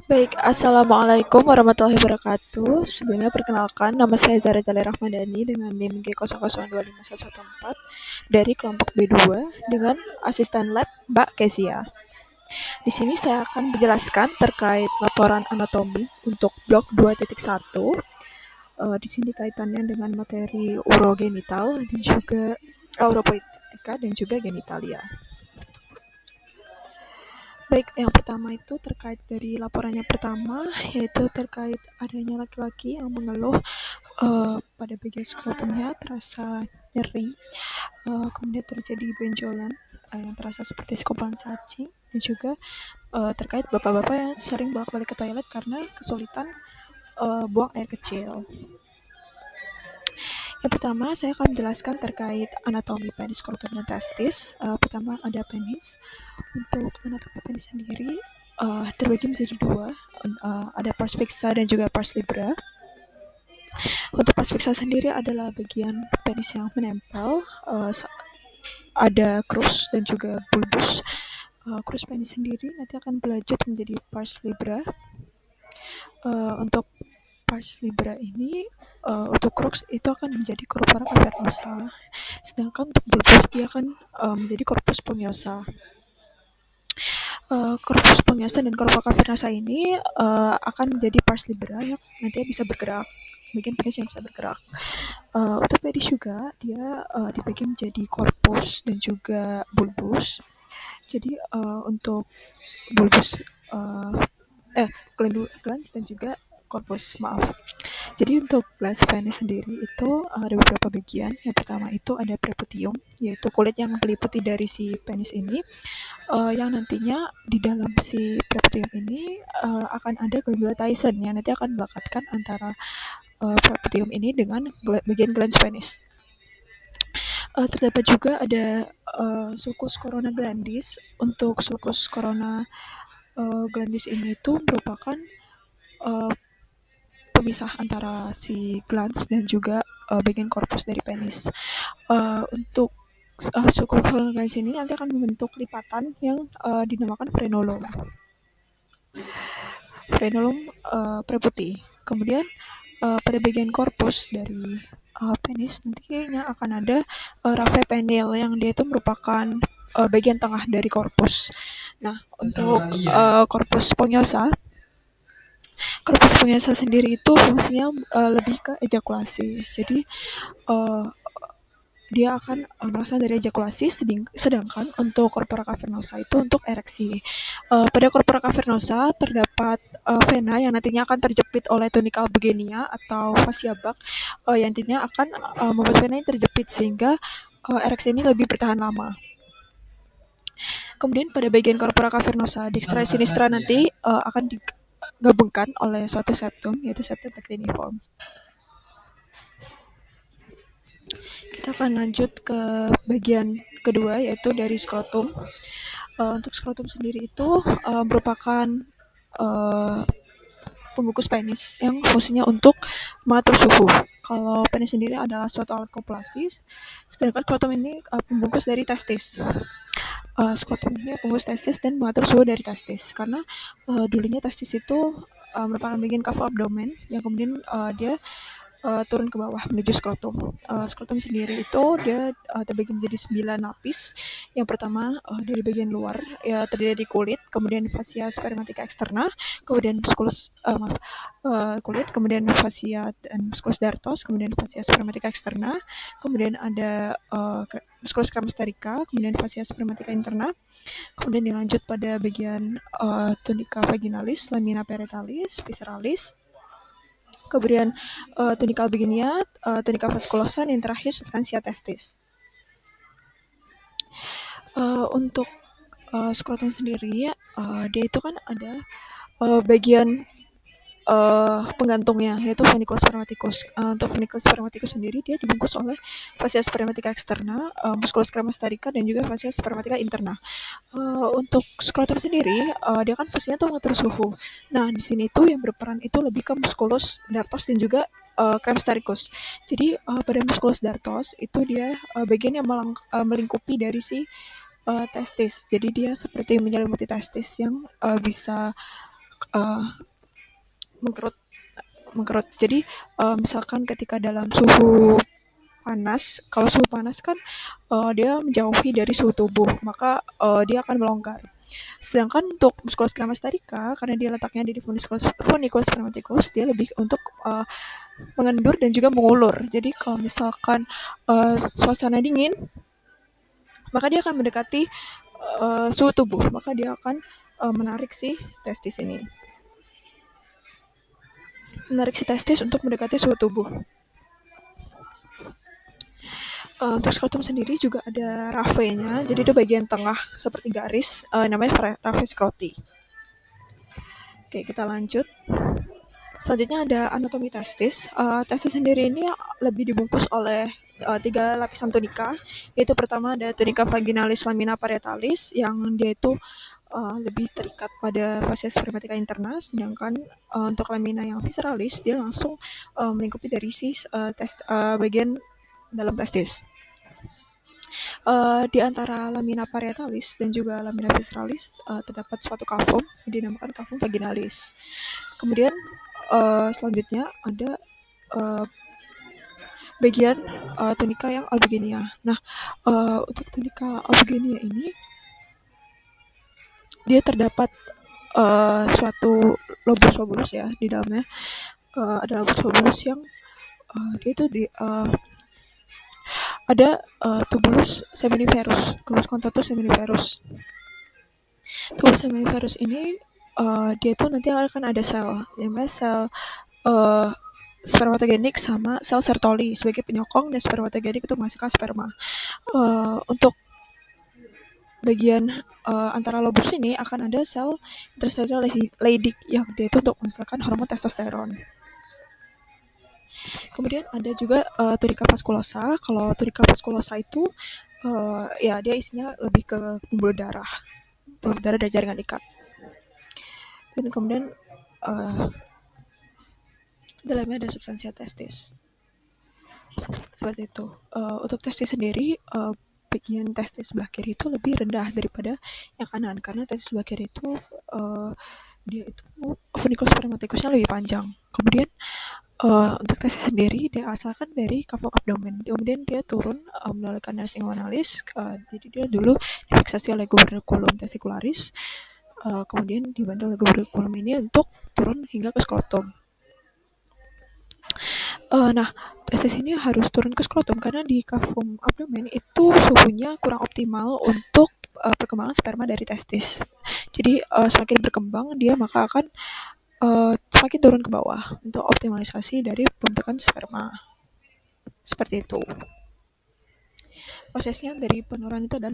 Baik, Assalamualaikum warahmatullahi wabarakatuh. Sebelumnya perkenalkan, nama saya Zara Zali Rahmadani dengan NIM G002114 dari kelompok B2 dengan asisten lab Mbak Kezia. Di sini saya akan menjelaskan terkait laporan anatomi untuk blok 2.1. Di sini kaitannya dengan materi urogenital dan juga uropoetika dan juga genitalia. Baik, yang pertama itu terkait dari laporannya pertama, yaitu terkait adanya laki-laki yang mengeluh pada bagian skrotumnya terasa nyeri, kemudian terjadi benjolan yang terasa seperti segumpal cacing, dan juga terkait bapak-bapak yang sering bolak-balik ke toilet karena kesulitan buang air kecil. Yang pertama, saya akan menjelaskan terkait anatomi penis, skrotum, dan testis. Pertama ada penis. Untuk anatomi penis sendiri terbagi menjadi dua, ada pars fixa dan juga pars libra. Untuk pars fixa sendiri adalah bagian penis yang menempel, ada crus dan juga bulbus. Crus penis sendiri nanti akan berlanjut menjadi pars libra. Untuk pars libra ini untuk crux itu akan menjadi corpora cavernosa, sedangkan untuk bulbus dia akan menjadi corpus spongiosum. Corpus spongiosum dan corpora cavernosa ini akan menjadi pars libra yang nantinya bisa bergerak, bagian penis yang bisa bergerak. Untuk pedis juga dia dibagi menjadi corpus dan juga bulbus. Jadi untuk bulbus glans dan juga corpus, maaf. Jadi untuk glans penis sendiri itu ada beberapa bagian. Yang pertama itu ada preputium, yaitu kulit yang meliputi dari si penis ini, yang nantinya di dalam si preputium ini akan ada glandula Tyson yang nanti akan melekatkan antara preputium ini dengan bagian glans penis. Terdapat juga ada sulcus corona glandis. Untuk sulcus corona glandis ini tuh merupakan pemisah antara si glans dan juga bagian korpus dari penis. Untuk sulcus corona glandis ini nanti akan membentuk lipatan yang dinamakan frenulum. Frenulum preputi. Kemudian pada bagian korpus dari penis nantinya akan ada raphe penile yang dia itu merupakan bagian tengah dari korpus. Nah, untuk korpus spongiosa sendiri itu fungsinya lebih ke ejakulasi. Jadi dia akan berasal dari ejakulasi, sedangkan untuk corpora cavernosa itu untuk ereksi. Pada corpora cavernosa terdapat vena yang nantinya akan terjepit oleh tunica albuginea atau fascia Bach, yang nantinya akan membuat vena ini terjepit sehingga ereksi ini lebih bertahan lama. Kemudian pada bagian corpora cavernosa dextra sinistra nanti akan digabungkan oleh suatu septum, yaitu septum decliniform. Kita akan lanjut ke bagian kedua, yaitu dari skrotum. Untuk skrotum sendiri itu merupakan pembungkus penis yang fungsinya untuk mengatur suhu. Kalau penis sendiri adalah suatu alat kopulasi, sedangkan skrotum ini pembungkus dari testis. Skrotum ini pembungkus testis dan mengatur suhu dari testis, karena dulunya testis itu merupakan bagian kava abdomen yang kemudian dia turun ke bawah menuju skrotum. Skrotum sendiri itu dia terbagi menjadi 9 lapis. Yang pertama dari bagian luar ya terdiri dari kulit, kemudian fascia spermatica externa, kemudian musculus kulit, kemudian fascia dan musculus dartos, kemudian fascia spermatica externa, kemudian ada musculus cremasterika, kemudian fascia spermatica interna, kemudian dilanjut pada bagian tunica vaginalis, lamina parietalis, visceralis, kemudian tunica albuginea, tunica vasculosa, dan terakhir substansia testis. Untuk skrotum sendiri dia itu kan ada bagian penggantungnya, yaitu funiculus spermaticus. Untuk funiculus spermaticus sendiri dia dibungkus oleh fascia spermatica externa, musculus cremasterika, dan juga fascia spermatica interna. Untuk skrotum sendiri dia kan fungsinya tuh mengatur suhu. Nah, di sini tuh yang berperan itu lebih ke musculus dartos dan juga cremastericus. Jadi pada musculus dartos itu dia bagian yang melingkupi dari si testis. Jadi dia seperti menyelimuti testis yang bisa uh, mengkerut mengkerut. Jadi misalkan ketika dalam suhu panas, kalau suhu panas kan dia menjauhi dari suhu tubuh, maka dia akan melonggar. Sedangkan untuk musculus cremasterika, karena dia letaknya di funiculus spermaticus, dia lebih untuk mengendur dan juga mengulur. Jadi kalau misalkan suasana dingin, maka dia akan mendekati suhu tubuh, maka dia akan menarik si testis ini. Menarik si testis untuk mendekati suhu tubuh. Untuk skrotum sendiri juga ada rafenya, jadi itu bagian tengah seperti garis, namanya raffe scroti. Oke, kita lanjut. Selanjutnya ada anatomi testis. Testis sendiri ini lebih dibungkus oleh 3 lapisan tunika, yaitu pertama ada tunika vaginalis lamina parietalis yang dia itu lebih terikat pada fascia spermatica interna, sedangkan untuk lamina yang visceralis dia langsung melingkupi dari bagian dalam testis. Di antara lamina parietalis dan juga lamina visceralis terdapat suatu kavum yang dinamakan kavum vaginalis. Kemudian selanjutnya ada bagian tunika yang albugenia. Nah, untuk tunika albugenia ini dia terdapat suatu lobus ya di dalamnya. Ada lobus yang dia itu ada tubulus seminiferus, tubulus contortus seminiferus. Tubulus seminiferus ini dia itu nanti akan ada sel, namanya sel spermatogenik sama sel Sertoli sebagai penyokong, dan spermatogenik itu menghasilkan sperma. Untuk bagian antara lobus ini akan ada sel interstitial Leydig yang dia itu untuk menghasilkan hormon testosteron. Kemudian ada juga tunica vasculosa. Kalau tunica vasculosa itu ya dia isinya lebih ke pembuluh darah dan jaringan ikat. Dan kemudian dalamnya ada substansia testis. Seperti itu. Untuk testis sendiri, bagian testis sebelah kiri itu lebih rendah daripada yang kanan, karena testis sebelah kiri itu dia itu funiculus spermaticusnya lebih panjang. Kemudian untuk testis sendiri dia asalkan dari kavum abdomen, kemudian dia turun melalui canalus inguinalis. Jadi dia dulu difiksasi oleh gubernaculum testicularis, kemudian dibantu oleh gubernaculum ini untuk turun hingga ke skrotum. Nah, testis ini harus turun ke skrotum karena di kavum abdomen itu suhunya kurang optimal untuk perkembangan sperma dari testis. Jadi semakin berkembang dia maka akan semakin turun ke bawah untuk optimalisasi dari pembentukan sperma. Seperti itu. Prosesnya dari penurunan itu adalah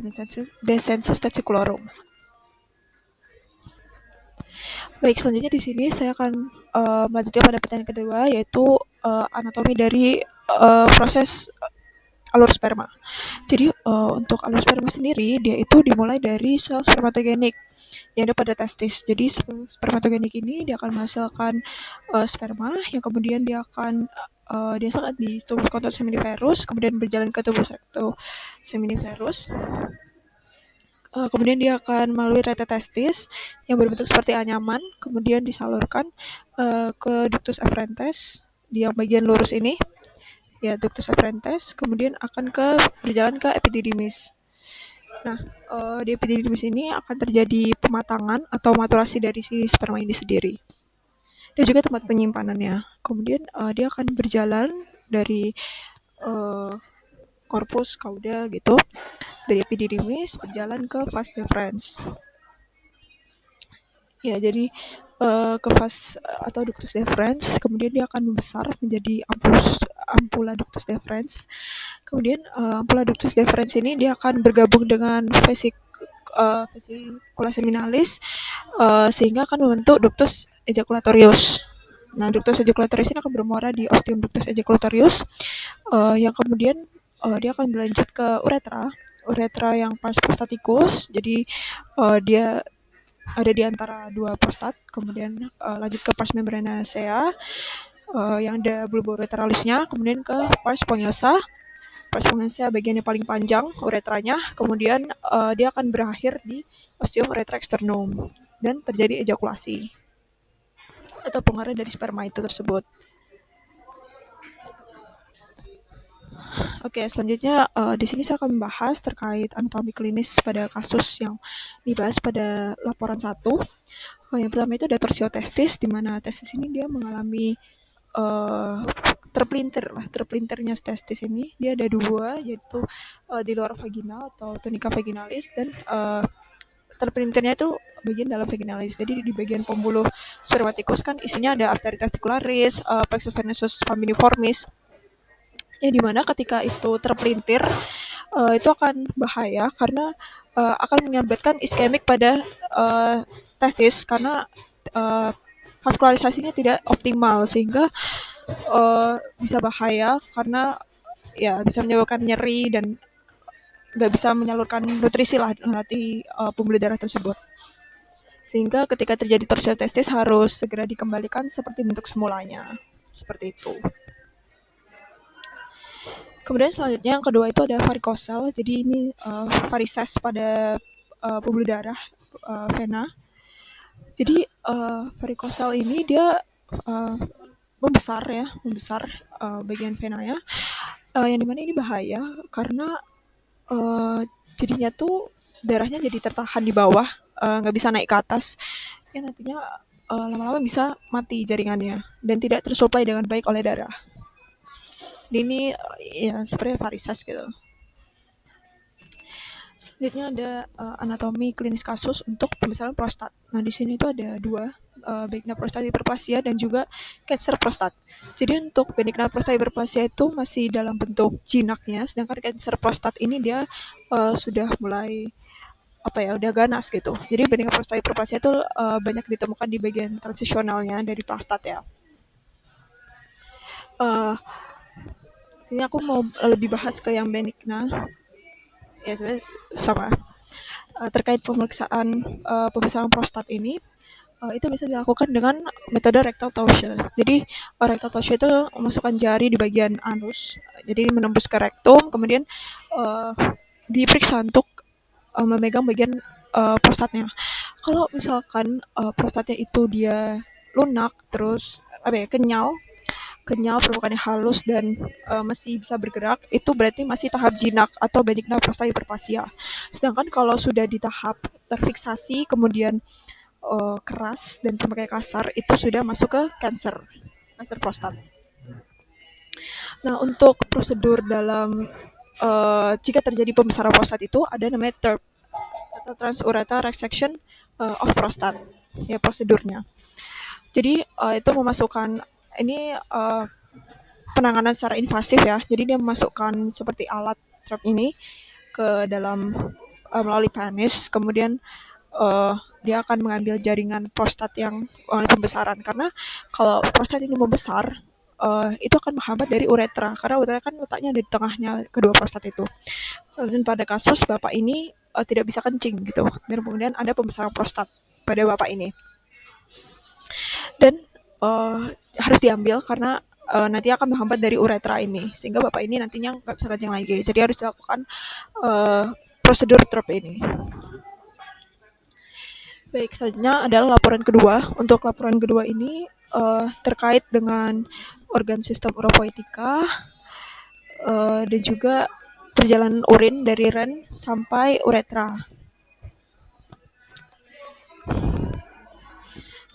descensus testiculorum. Baik, selanjutnya di sini saya akan melanjutkan pada pertanyaan kedua, yaitu anatomi dari proses alur sperma. Jadi untuk alur sperma sendiri dia itu dimulai dari sel spermatogenik yang ada pada testis. Jadi spermatogenik ini dia akan menghasilkan sperma yang kemudian dia akan dihasilkan di tubus contortus seminiferus, kemudian berjalan ke tubus rectus seminiferus. Kemudian dia akan melalui rete testis yang berbentuk seperti anyaman, kemudian disalurkan ke ductus efferentes di yang bagian lurus ini, ya ductus efferentes, kemudian akan berjalan ke epididymis. Nah, di epididymis ini akan terjadi pematangan atau maturasi dari si sperma ini sendiri, dan juga tempat penyimpanannya. Kemudian dia akan berjalan dari corpus cauda gitu, dari epididymis berjalan ke vas deferens. Ya, jadi ke vas atau ductus deferens, kemudian dia akan membesar menjadi ampula ductus deferens. Kemudian ampula ductus deferens ini dia akan bergabung dengan vesicula seminalis sehingga akan membentuk ductus ejaculatorius. Nah, ductus ejaculatorius ini akan bermuara di ostium ductus ejaculatorius yang kemudian dia akan berlanjut ke uretra yang pars prostaticus. Jadi dia ada di antara dua prostat, kemudian lanjut ke pars membranacea yang ada bulbo uretralisnya, kemudian ke pars spongiosum. Pars spongiosum bagian yang paling panjang uretranya, kemudian dia akan berakhir di ostium uretra externum dan terjadi ejakulasi. atau pengeluaran dari sperma itu tersebut. Oke, selanjutnya di sini saya akan membahas terkait anatomi klinis pada kasus yang dibahas pada laporan satu. Yang pertama itu ada torsiotestis, di mana testis ini dia mengalami eh, terpelintirnya testis ini. Dia ada dua, yaitu di luar vaginal atau tunika vaginalis, dan terpelintirnya itu bagian dalam vaginalis. Jadi di bagian pembuluh spermatikus kan isinya ada arteri testicularis, plexus venosus familiformis, ya dimana ketika itu terpelintir itu akan bahaya karena akan mengakibatkan iskemik pada testis karena uh, vaskularisasinya tidak optimal sehingga bisa bahaya karena ya bisa menyebabkan nyeri dan nggak bisa menyalurkan nutrisi lah di pembuluh darah tersebut. Sehingga ketika terjadi torsiotestis harus segera dikembalikan seperti bentuk semulanya. Seperti itu. Kemudian selanjutnya yang kedua itu ada varikosel. Jadi ini varises pada pembuluh darah vena. Jadi varikosel ini dia uh, membesar bagian venanya. Yang dimana ini bahaya karena jadinya tuh darahnya jadi tertahan di bawah, nggak bisa naik ke atas. Yang nantinya lama-lama bisa mati jaringannya dan tidak tersuplai dengan baik oleh darah. Ini ya seperti varises gitu. Selanjutnya ada anatomi klinis kasus untuk pembesaran prostat. Nah, di sini itu ada dua, benigna prostatiperplasia dan juga kanker prostat. Jadi untuk benigna prostatiperplasia itu masih dalam bentuk jinaknya, sedangkan kanker prostat ini dia sudah mulai udah ganas gitu. Jadi benigna prostatiperplasia itu banyak ditemukan di bagian transisionalnya dari prostat ya. Uh, Sini aku mau lebih bahas ke yang benigna. Ya sebenarnya sama. Terkait pemeriksaan prostat ini itu bisa dilakukan dengan metode rectal torsion. Jadi rectal torsion itu memasukkan jari di bagian anus, jadi menembus ke rektum, kemudian uh, diperiksa untuk memegang bagian prostatnya. Kalau misalkan prostatnya itu dia lunak, terus kenyal, permukaannya halus dan masih bisa bergerak, itu berarti masih tahap jinak atau benigna prostatiperplasia. Sedangkan kalau sudah di tahap terfiksasi, kemudian keras dan berbagai kasar, itu sudah masuk ke cancer prostat. Nah, untuk prosedur dalam jika terjadi pembesaran prostat itu ada namanya TURP atau transurethral resection of prostat, ya prosedurnya. Jadi itu memasukkan ini penanganan secara invasif ya. Jadi dia memasukkan seperti alat TURP ini ke dalam melalui penis, kemudian dia akan mengambil jaringan prostat yang pembesaran karena kalau prostat ini membesar itu akan menghambat dari uretra karena uretra kan letaknya di tengahnya kedua prostat itu. Dan pada kasus bapak ini tidak bisa kencing gitu dan kemudian ada pembesaran prostat pada bapak ini dan harus diambil karena nanti akan menghambat dari uretra ini sehingga bapak ini nantinya nggak bisa kencing lagi, jadi harus dilakukan prosedur TURP ini. Baik, selanjutnya adalah laporan kedua. Untuk laporan kedua ini terkait dengan organ sistem uropoetika dan juga perjalanan urin dari ren sampai uretra.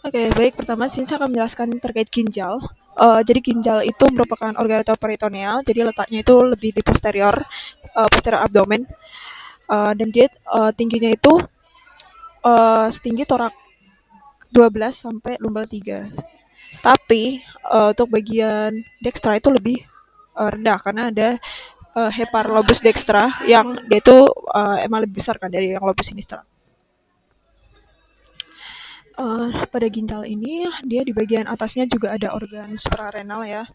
Oke, baik. Pertama, sini saya akan menjelaskan terkait ginjal. Jadi ginjal itu merupakan organ peritoneal, jadi letaknya itu lebih di posterior abdomen, dan dia tingginya itu setinggi torak 12 sampai lumbal 3. Tapi untuk bagian dextra itu lebih rendah karena ada hepar-lobus dextra yang dia itu emang lebih besar kan dari yang lobus sinistra. Pada ginjal ini dia di bagian atasnya juga ada organ suprarenal ya.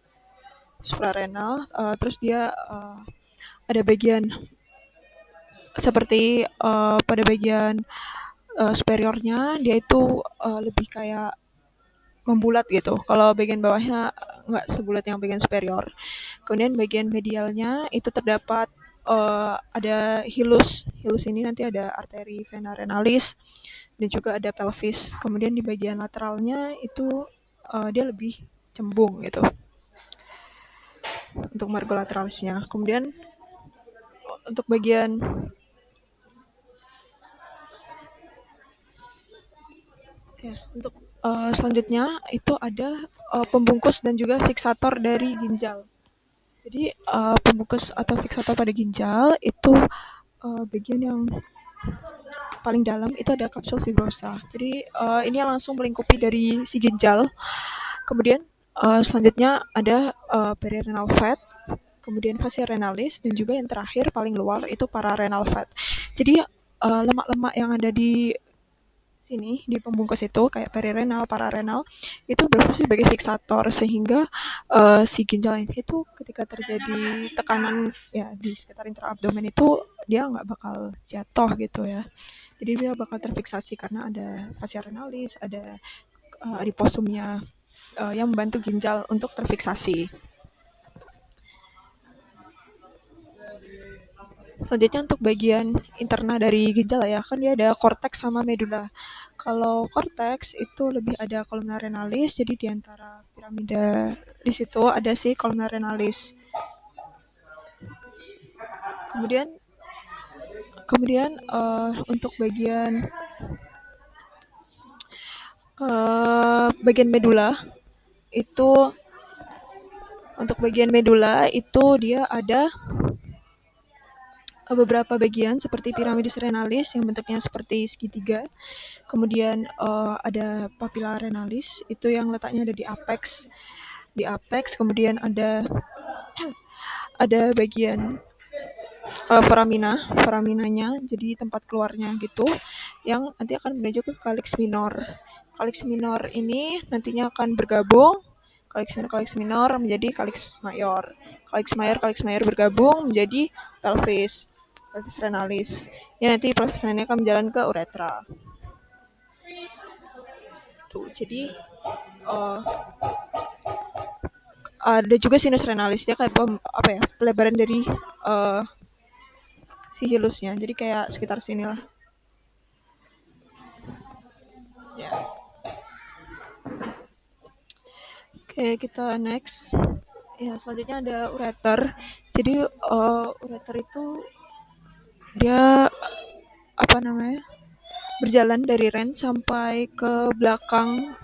Suprarenal, terus dia ada bagian seperti pada bagian superiornya dia itu lebih kayak membulat gitu. Kalau bagian bawahnya nggak sebulat yang bagian superior. Kemudian bagian medialnya itu terdapat ada hilus. Hilus ini nanti ada arteri vena renalis dan juga ada pelvis. Kemudian di bagian lateralnya itu dia lebih cembung gitu untuk margo lateralisnya. Kemudian untuk bagian ya, untuk selanjutnya itu ada pembungkus dan juga fiksator dari ginjal. Jadi pembungkus atau fiksator pada ginjal itu bagian yang paling dalam itu ada kapsul fibrosa. Jadi ini yang langsung melingkupi dari si ginjal. Kemudian selanjutnya ada perirenal fat, kemudian fascia renalis, dan juga yang terakhir paling luar itu pararenal fat. Jadi lemak-lemak yang ada di sini di pembungkus itu kayak perirenal, pararenal itu berfungsi sebagai fiksator sehingga si ginjal ini itu ketika terjadi tekanan ya di sekitar intraabdomen itu dia nggak bakal jatuh gitu ya. Jadi dia bakal terfiksasi karena ada fascia renalis, ada adiposumnya yang membantu ginjal untuk terfiksasi. Selanjutnya untuk bagian interna dari ginjal ya, kan dia ada korteks sama medula. Kalau korteks itu lebih ada columna renalis, jadi di antara piramida di situ ada si columna renalis. Kemudian kemudian untuk bagian medula itu dia ada beberapa bagian seperti piramidus renalis yang bentuknya seperti segitiga. Kemudian ada papilla renalis itu yang letaknya ada di apex. Kemudian ada bagian foraminanya, jadi tempat keluarnya gitu, yang nanti akan menuju ke calyx minor. Calyx minor ini nantinya akan bergabung calyx minor menjadi calyx mayor. Calyx mayor bergabung menjadi pelvis renalis. Ya nanti pelvis renalis akan berjalan ke uretra. Tuh, jadi ada juga sinus renalis, dia kayak pelebaran dari si hilusnya, jadi kayak sekitar sini lah ya. Oke, kita next ya. Selanjutnya ada ureter. Jadi ureter itu dia berjalan dari ren sampai ke belakang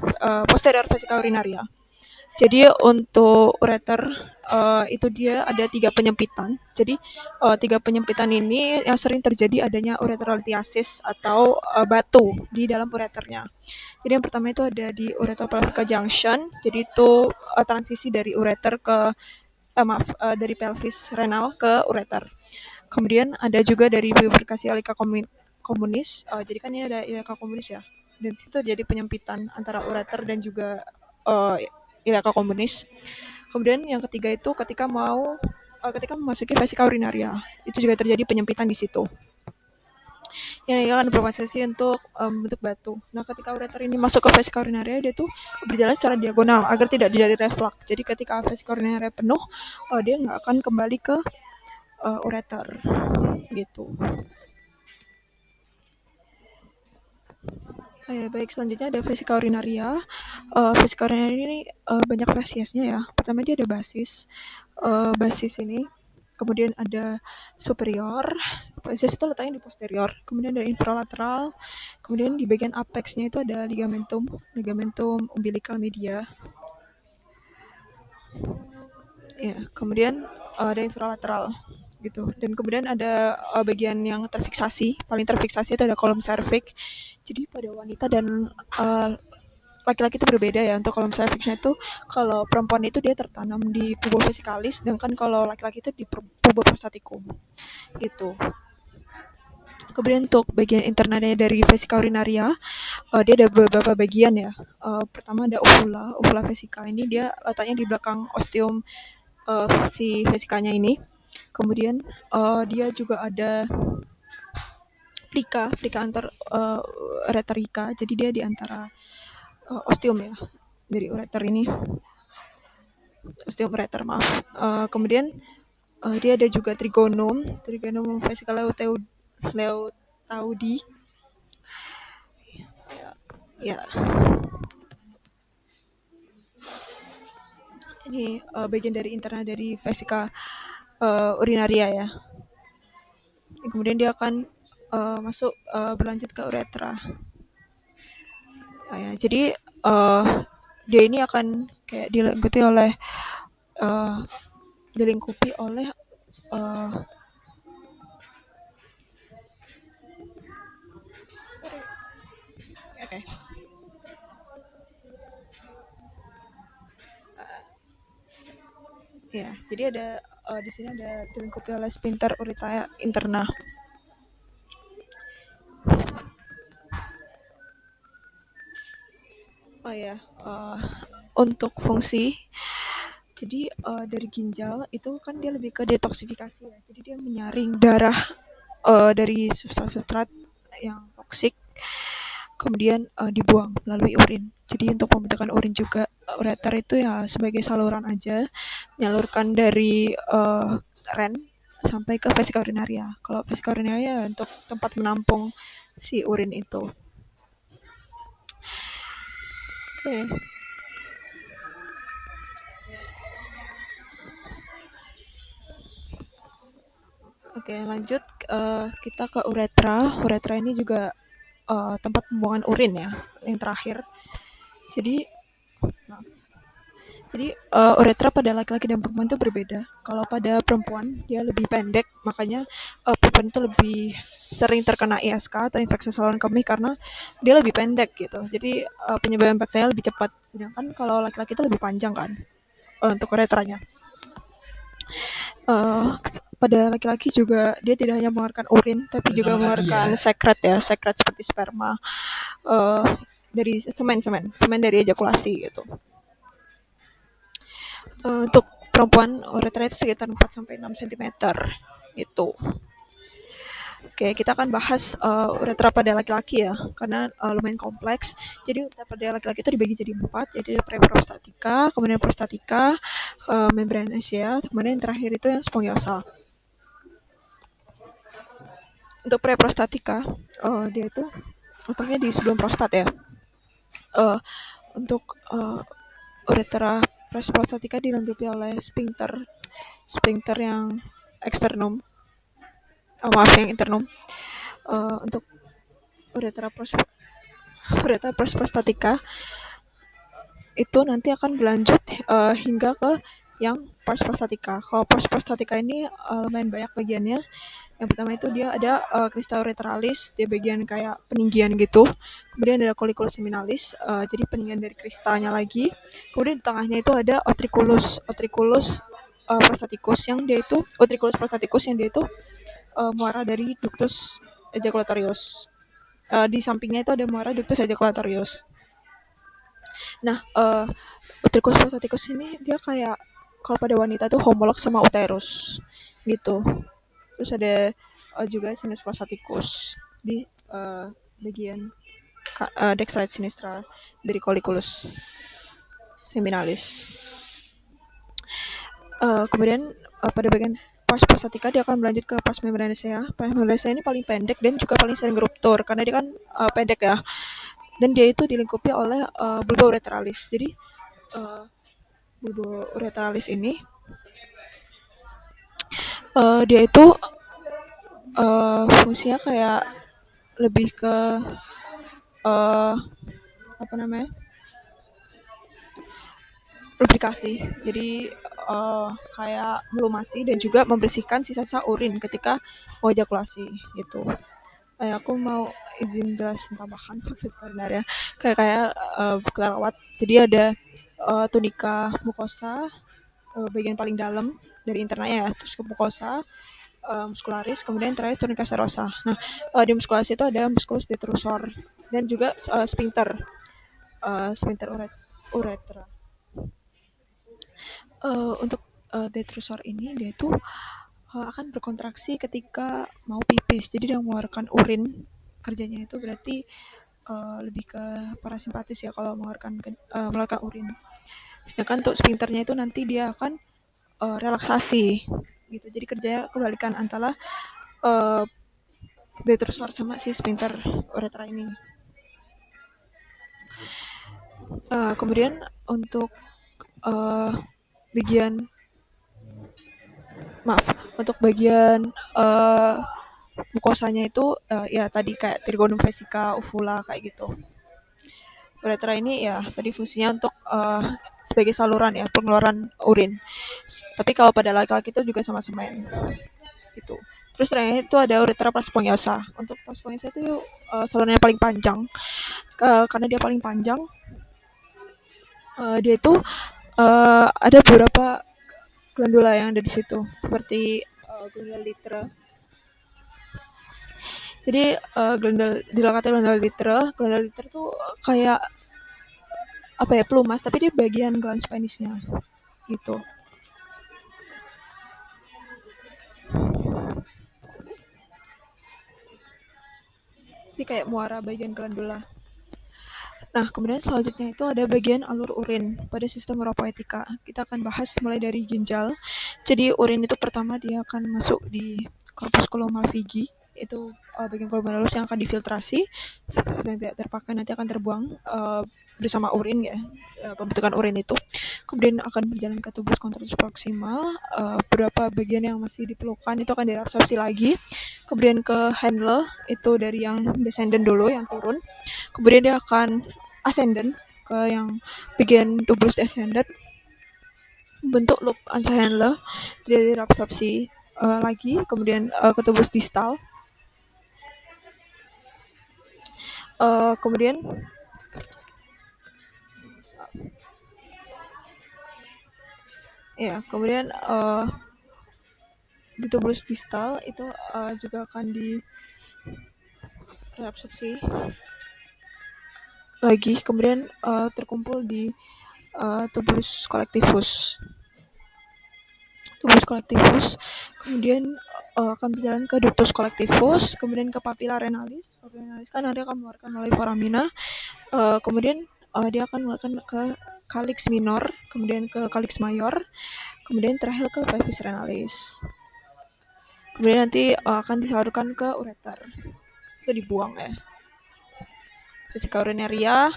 posterior vesica urinaria. Jadi untuk ureter itu dia ada 3 penyempitan. Jadi 3 penyempitan ini yang sering terjadi adanya ureterolithiasis atau batu di dalam ureternya. Jadi yang pertama itu ada di uretropelvica junction. Jadi itu transisi dari ureter ke dari pelvis renal ke ureter. Kemudian ada juga dari bifurkasi iliaca communis. Jadi kan ini ada iliaca communis ya. Dan situ jadi penyempitan antara ureter dan juga iliaca communis. Kemudian yang ketiga itu ketika memasuki vesica urinaria, itu juga terjadi penyempitan di situ. Yang akan berpotensi untuk bentuk batu. Nah, ketika ureter ini masuk ke vesica urinaria, dia tuh berjalan secara diagonal agar tidak terjadi reflux. Jadi ketika vesica urinaria penuh, dia nggak akan kembali ke ureter gitu. Baik, selanjutnya ada vesica urinaria. Vesica urinaria ini banyak fasiesnya ya. Pertama dia ada basis ini. Kemudian ada superior, basis itu letaknya di posterior. Kemudian ada infralateral. Kemudian di bagian apexnya itu ada ligamentum umbilical media. Ya, kemudian ada infralateral gitu. Dan kemudian ada bagian yang paling terfiksasi itu ada kolom cervix. Jadi pada wanita dan laki-laki itu berbeda ya. Untuk kolom cervixnya itu kalau perempuan itu dia tertanam di pubo vesicalis, sedangkan kalau laki-laki itu di pubo prostaticum gitu. Kemudian untuk bagian internalnya dari vesica urinaria, dia ada beberapa bagian ya. Pertama ada uvula vesica. Ini dia letaknya di belakang ostium si vesikanya ini. Kemudian dia juga ada plika antar ureterica. Jadi dia di antara ostium ya, dari ureter ini, ostium ureter maaf. Kemudian dia ada juga trigonum vesica leotaudi ya. ini bagian dari interna dari vesika urinaria ya. Kemudian dia akan masuk berlanjut ke uretra. Ya, jadi uh, dia ini akan kayak uh, dilingkupi oleh uh, okay. Ya, jadi ada di sini ada dilingkupi oleh sphincter urethra interna. Oh ya, untuk fungsi, jadi dari ginjal itu kan dia lebih ke detoksifikasi ya. Jadi dia menyaring darah dari substrat-substrat yang toksik, kemudian dibuang melalui urin. Jadi untuk pembentukan urin juga ureter itu ya sebagai saluran aja, menyalurkan dari ren sampai ke vesika urinaria. Kalau vesika urinaria untuk tempat menampung si urin itu. Oke. Oke, lanjut kita ke uretra. Uretra ini juga tempat pembuangan urin ya, yang terakhir. Jadi, maaf. Jadi uretra pada laki-laki dan perempuan itu berbeda. Kalau pada perempuan dia lebih pendek, makanya perempuan itu lebih sering terkena ISK atau infeksi saluran kemih karena dia lebih pendek gitu. Jadi penyebaran bakteri lebih cepat. Sedangkan kalau laki-laki itu lebih panjang kan untuk uretranya. Uh, pada laki-laki juga dia tidak hanya mengeluarkan urin, tapi juga mengeluarkan sekret ya, sekret seperti sperma uh, dari semen dari ejakulasi gitu. Untuk perempuan uretra itu sekitar 4 sampai 6 cm itu. Oke, kita akan bahas uretra pada laki-laki ya, karena lumayan kompleks. Jadi uretra pada laki-laki itu dibagi jadi 4, jadi preprostatika, kemudian prostatika, membranaceae, kemudian yang terakhir itu yang spongiosa. Untuk preprostatika, dia itu letaknya di sebelum prostat ya. Uh, untuk uretra preprostatika dilengkapi oleh sphincter yang eksternum, maaf yang internum. Untuk uretra prostatika itu nanti akan berlanjut hingga ke yang pars prostatika. Kalau pars prostatika ini lumayan banyak bagiannya. Yang pertama itu dia ada crista uretralis, dia bagian kayak peninggian gitu. Kemudian ada colliculus seminalis, jadi peninggian dari kristanya lagi. Kemudian di tengahnya itu ada otriculus prostaticus yang dia itu muara dari ductus ejaculatorius. Di sampingnya itu ada muara ductus ejaculatorius. Nah, uterus prostaticus ini dia kayak kalau pada wanita tuh homolog sama uterus gitu. Terus ada juga sinus prostaticus di bagian dextra et sinistra dari colliculus seminalis. Kemudian pada bagian pars prostatica dia akan melanjut ke pars membranaceae. Pars membranaceae ini paling pendek dan juga paling sering ruptur karena dia kan pendek ya. Dan dia itu dilingkupi oleh bulba uretralis. Jadi bulba uretralis ini dia itu fungsinya kayak lebih ke apa namanya lubrikasi. Jadi kayak melumasi dan juga membersihkan sisa-sisa urin ketika mau ejakulasi gitu. Aku mau izin jelasin tambahan sebenarnya kayak kelewat. Jadi ada tunika mukosa bagian paling dalam dari internalnya ya, terus ke mukosa, muscularis, kemudian terakhir tunica serosa. Nah, di muscularis itu ada musculus detrusor dan juga sphincter uretra. Untuk detrusor ini dia itu akan berkontraksi ketika mau pipis. Jadi dia mengeluarkan urin. Kerjanya itu berarti lebih ke parasimpatis ya kalau mengeluarkan urin. Sedangkan untuk sphincternya itu nanti dia akan relaksasi gitu. Jadi kerjanya kebalikan antara detrusor sama si sphincter uretra ini. Kemudian untuk bagian maaf, untuk bagian eh, mukosanya itu ya tadi kayak trigonum vesica, uvula kayak gitu. Uretra ini ya tadi fungsinya untuk sebagai saluran ya pengeluaran urin. Tapi kalau pada laki-laki itu juga sama semen gitu. Terus terakhir itu ada uretra parasponiosa. Untuk parasponiosa itu saluran yang paling panjang. Karena dia paling panjang, dia itu ada beberapa glandula yang ada di situ seperti glandula litra. Jadi glandula dilakatnya glandula litra tuh kayak apa ya pelumas tapi dia bagian glans penisnya gitu. Jadi kayak muara bagian glandula. Nah, kemudian selanjutnya itu ada bagian alur urin pada sistem uropoetika. Kita akan bahas mulai dari ginjal. Jadi urin itu pertama dia akan masuk di corpusculum malvigi, itu bagian glomerulus yang akan difiltrasi, yang tidak terpakai nanti akan terbuang bersama urin ya, pembentukan urin itu. Kemudian akan berjalan ke tubus contratus proximal, beberapa bagian yang masih diperlukan itu akan diabsorpsi lagi. Kemudian ke handle itu dari yang descendant dulu yang turun. Kemudian dia akan ascendant ke yang bagian tubus descendant bentuk loop ansahandler tidak diabsorpsi lagi, kemudian ke tubus distal. Kemudian ya kemudian di tubus distal itu juga akan diabsorpsi lagi, kemudian terkumpul di tubulus collectivus. Tubus collectivus kemudian akan berjalan ke ductus collectivus, kemudian ke papilla renalis. Papilla renalis kan nanti akan mengeluarkan melalui foramina. Kemudian dia akan mengeluarkan ke calyx minor, kemudian ke calyx mayor, kemudian terakhir ke pelvis renalis. Kemudian nanti akan disalurkan ke ureter. Itu dibuang ya. Vesica urinaria.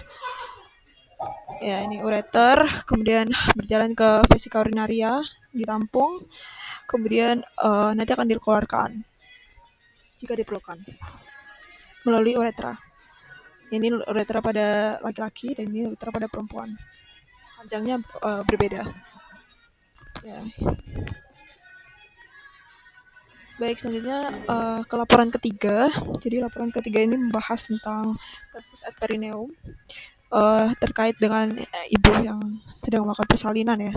Ya, ini ureter, kemudian berjalan ke vesica urinaria, ditampung, kemudian nanti akan dikeluarkan jika diperlukan melalui uretra. Ini uretra pada laki-laki dan ini uretra pada perempuan. Panjangnya berbeda. Ya. Baik, selanjutnya ke laporan ketiga. Jadi laporan ketiga ini membahas tentang pelvis at perineum terkait dengan ibu yang sedang melakukan persalinan ya.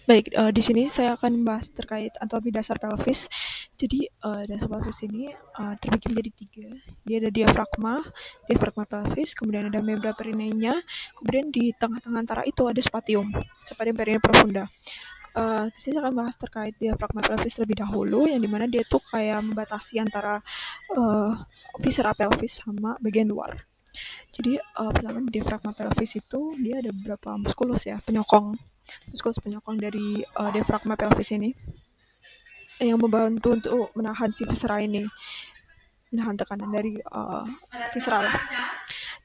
Baik, di sini saya akan membahas terkait anatomi dasar pelvis. Jadi dasar pelvis ini terbagi menjadi tiga. Dia ada diafragma pelvis, kemudian ada membra perineinya, kemudian di tengah-tengah antara itu ada spatium perineum profunda. Di sini saya akan bahas terkait diafragma pelvis terlebih dahulu, yang dimana dia tuh kayak membatasi antara viscera pelvis sama bagian luar. Jadi pertama di diafragma pelvis itu dia ada beberapa muskulus ya, muskulus penyokong dari diafragma pelvis ini yang membantu untuk menahan si viscera ini, menahan tekanan dari viscera lah.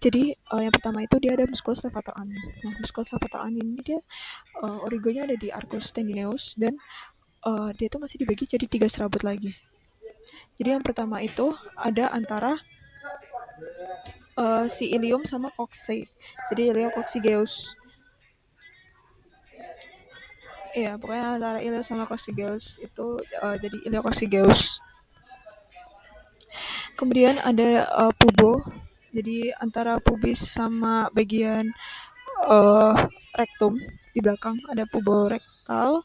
Jadi yang pertama itu dia ada musculus levator ani. Nah, musculus levator ani ini dia origonya ada di arcus tendineus dan dia itu masih dibagi jadi 3 serabut lagi. Jadi yang pertama itu ada antara si ilium sama coccyx. Jadi iliococcygeus. Iya, pokoknya antara ilium sama coccygeus itu jadi iliococcygeus. Kemudian ada pubo. Jadi antara pubis sama bagian rektum di belakang ada pubo rektal.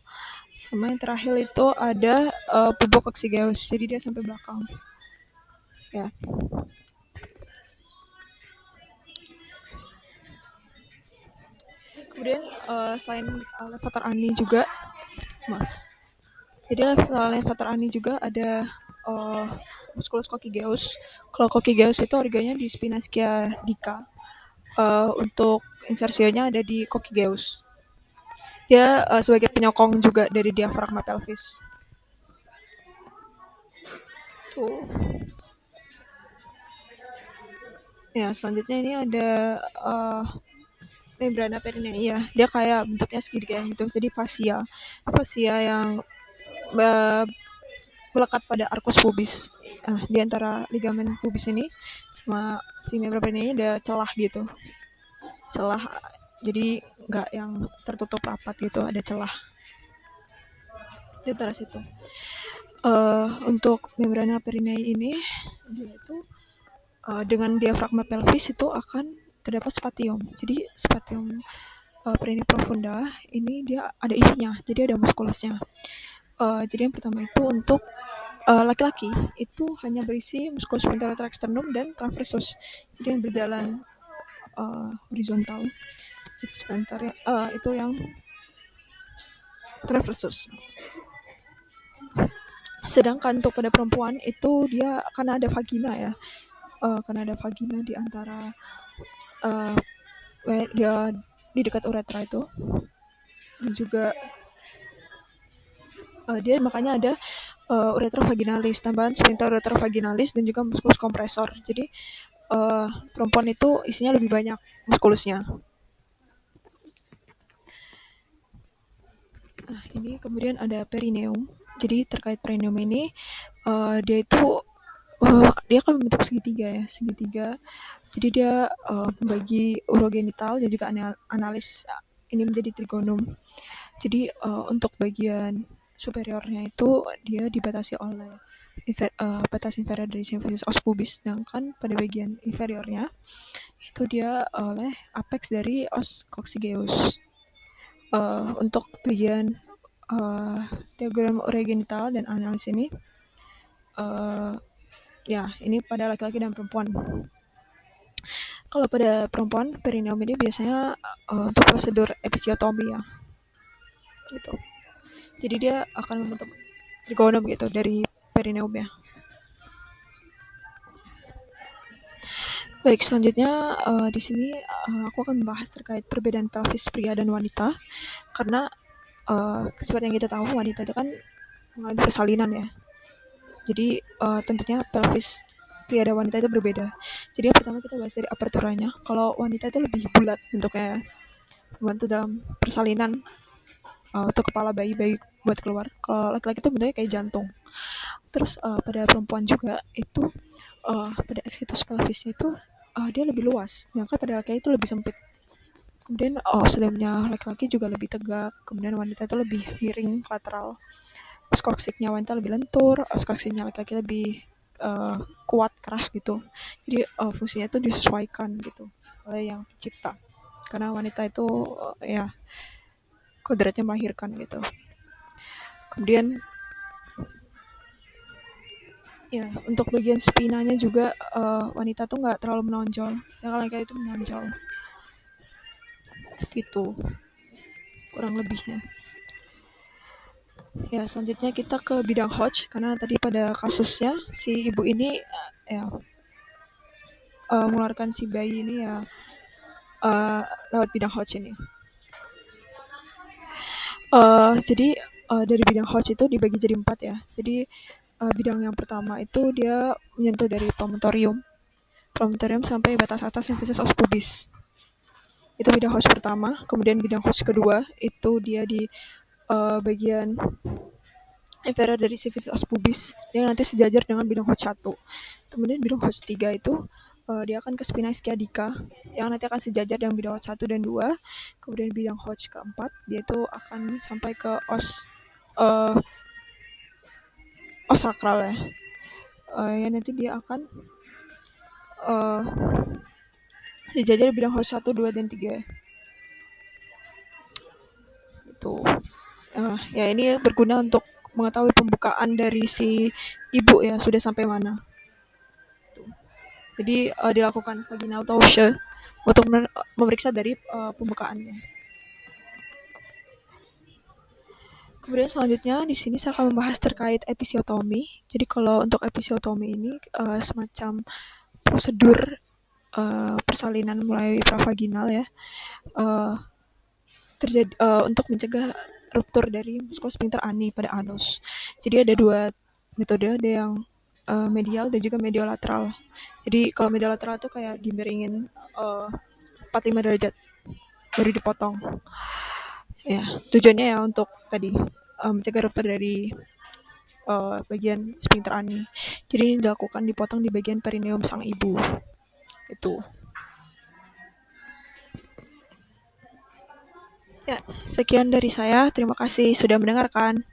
Sama yang terakhir itu ada pubo coccygeus. Jadi dia sampai belakang. Ya. Kemudian selain levator ani juga, jadi levator ani juga ada musculus coccygeus. Kalau coccygeus itu organnya di spina sciatica. Untuk insersionya ada di coccygeus. Dia sebagai penyokong juga dari diafragma pelvis. Tuh. Ya, selanjutnya ini ada membrana perineum, iya, dia kayak bentuknya segitiga gitu. Jadi fascia, fascia yang eh, melekat pada arcus pubis. Di antara ligamen pubis ini sama si membran perineum ini ada celah gitu, celah. Jadi nggak yang tertutup rapat gitu, ada celah di antara situ. Untuk membrana perineum ini, dia itu dengan diafragma pelvis itu akan terdapat spatium. Jadi spatium perineum profunda ini dia ada isinya, jadi ada muskulusnya. Jadi yang pertama itu untuk laki-laki itu hanya berisi musculus sphincter externum dan transversus. Jadi yang berjalan horizontal itu sphincter itu yang transversus. Sedangkan untuk pada perempuan itu dia karena ada vagina ya, karena ada vagina di antara uh, dia di dekat uretra itu, dan juga dia makanya ada uretra vaginalis, tambahan sphincter uretra vaginalis dan juga musculus kompresor. Jadi perempuan itu isinya lebih banyak muskulusnya. Nah, ini kemudian ada perineum. Jadi terkait perineum ini, dia itu dia kan membentuk segitiga ya, segitiga. Jadi dia membagi urogenital dan juga analis ini menjadi trigonum. Jadi untuk bagian superiornya itu dia dibatasi oleh batas inferior dari symphysis os pubis, sedangkan pada bagian inferiornya itu dia oleh apex dari os coccygeus. Untuk bagian diagram urogenital dan analis ini, ya ini pada laki-laki dan perempuan. Kalau pada perempuan, perineum ini biasanya untuk prosedur episiotomi ya, gitu. Jadi dia akan membentuk trigonum gitu dari perineumnya. Baik, selanjutnya di sini aku akan membahas terkait perbedaan pelvis pria dan wanita, karena seperti yang kita tahu wanita itu kan mengalami persalinan ya. Jadi tentunya pelvis pria dan wanita itu berbeda. Jadi yang pertama kita bahas dari aperturanya. Kalau wanita itu lebih bulat bentuknya, membantu dalam persalinan untuk kepala bayi buat keluar. Kalau laki-laki itu bentuknya kayak jantung. Terus pada perempuan juga itu pada exitus pelvisnya itu dia lebih luas, sedangkan pada laki-laki itu lebih sempit. Kemudian selimnya laki-laki juga lebih tegak, kemudian wanita itu lebih miring lateral. Skoksiknya wanita lebih lentur, skoksiknya laki-laki lebih kuat keras gitu. Jadi fungsinya itu disesuaikan gitu oleh yang pencipta. Karena wanita itu ya kodratnya melahirkan gitu. Kemudian ya untuk bagian spinanya juga wanita tuh nggak terlalu menonjol, yang laki-laki itu menonjol gitu kurang lebihnya. Ya selanjutnya kita ke bidang Hodge, karena tadi pada kasusnya si ibu ini ya mengeluarkan si bayi ini ya lewat bidang Hodge ini. Jadi dari bidang Hodge itu dibagi jadi 4 ya. Jadi bidang yang pertama itu dia menyentuh dari promontorium sampai batas atas symphysis os pubis. Itu bidang Hodge pertama. Kemudian bidang Hodge kedua itu dia di bagian inferior dari symphysis os pubis, dia nanti sejajar dengan bidang Hodge 1. Kemudian bidang Hodge 3 itu dia akan ke spina sciatica yang nanti akan sejajar dengan bidang Hodge 1 dan 2. Kemudian bidang Hodge keempat dia itu akan sampai ke os sakral ya. Ya nanti dia akan sejajar bidang Hodge 1, 2, dan 3. Itu. Ya ini berguna untuk mengetahui pembukaan dari si ibu ya sudah sampai mana. Jadi dilakukan vaginal touche untuk memeriksa dari pembukaannya. Kemudian selanjutnya di sini saya akan membahas terkait episiotomi. Jadi kalau untuk episiotomi ini semacam prosedur persalinan mulai pravaginal ya, terjadi untuk mencegah ruptur dari musculus sphincter ani pada anus. Jadi ada 2 metode, ada yang medial dan juga mediolateral. Jadi kalau mediolateral itu kayak dimiringin 45 derajat. baru dipotong. Ya, tujuannya ya untuk tadi mencegah ruptur dari bagian sphincter ani. Jadi ini dilakukan dipotong di bagian perineum sang ibu. Itu. Ya, sekian dari saya. Terima kasih sudah mendengarkan.